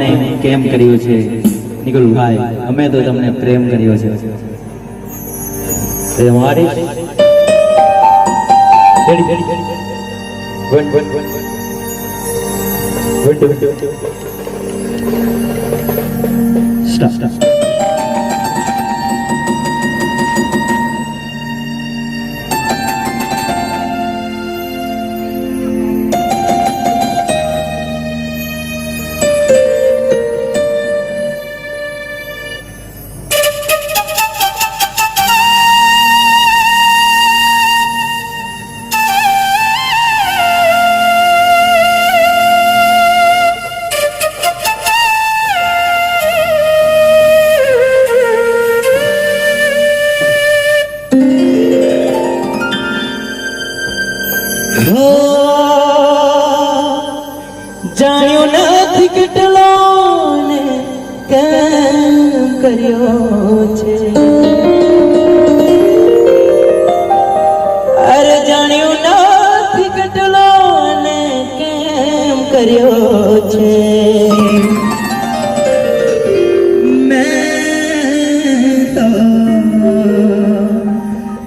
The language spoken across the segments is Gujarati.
મને કેમ કર્યું છે નિકુલ ભાઈ, અમે તો તમને પ્રેમ કર્યો છે. મારી જાણ્યો નથી કેટલો ને કેમ કર્યો છે. અરે જાણ્યું નથી કેટલો ને કેમ કર્યો છે. મેં તો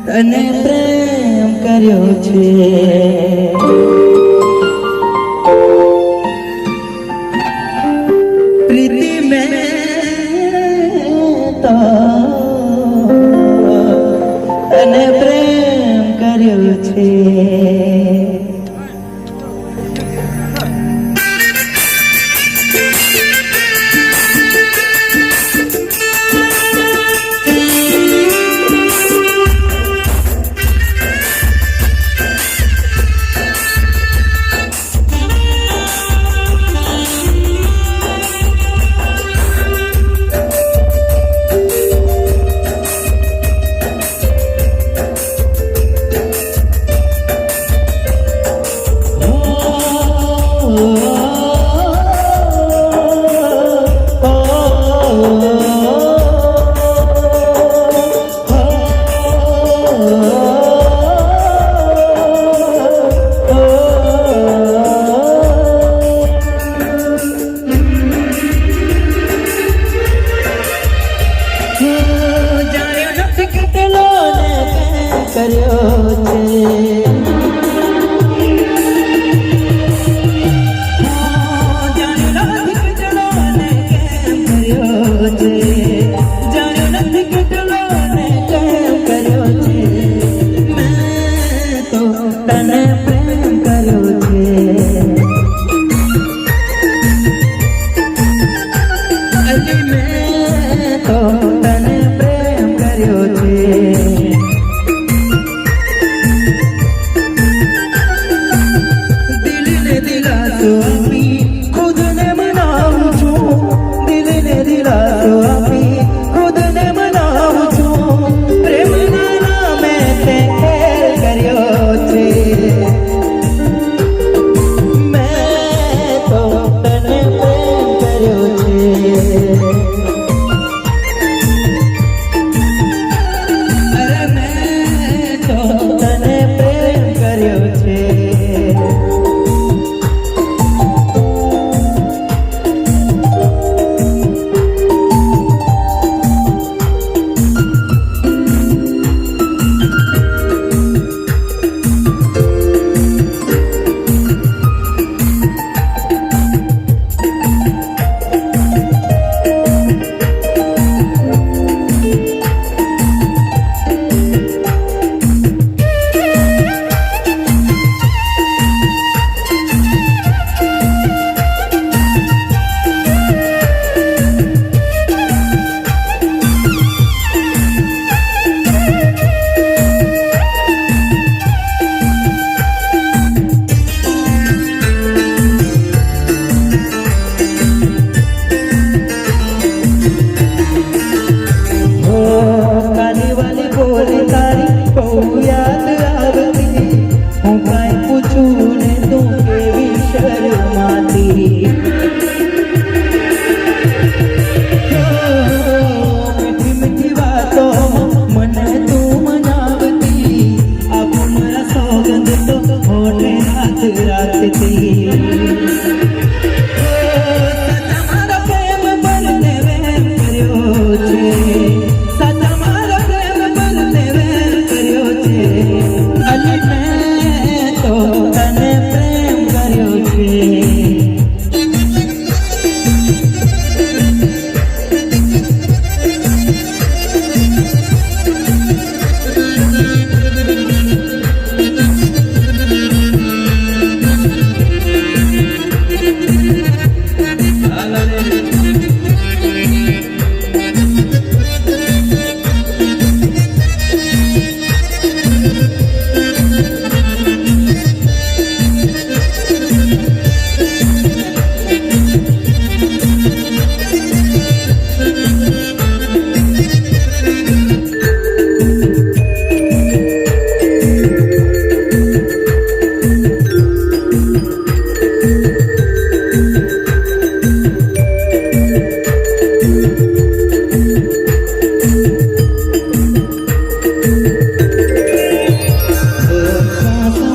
તને પ્રેમ કર્યો છે. તને પ્રેમ કર્યો છે.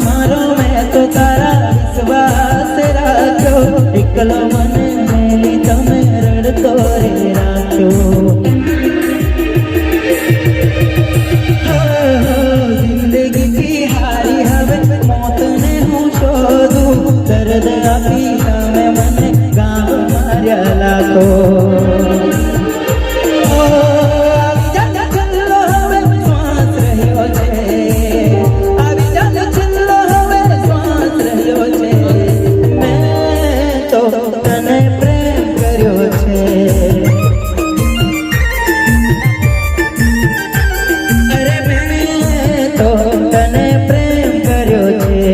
મારો મેં તો તારા વિશ્વાસ રાખ્યો, એકલો મને મેલી તમે રડતો રે રાખ્યો. જિંદગી કી હારી હવે મોતને હું શોધું, દર્દ આપી તમે મને ગામ માર્યા લાખો. તને પ્રેમ કર્યો છે, અરે મેં તો તને પ્રેમ કર્યો છે.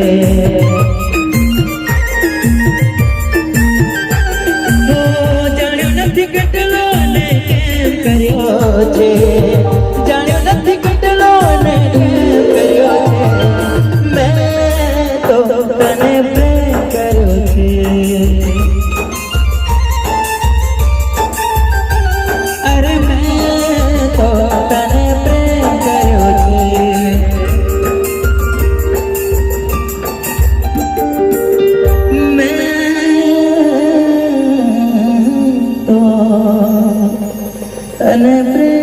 જાણ્યું નથી કેટલો ને કેમ કર્યો છે, જાણ્યું નથી કેટલો ને કેમ કર્યો છે. મેં તો તને પ્રેમ કર્યો છે. અરે મેં તો તને પ્રેમ કર્યો છે. મેં તો તને પ્રેમ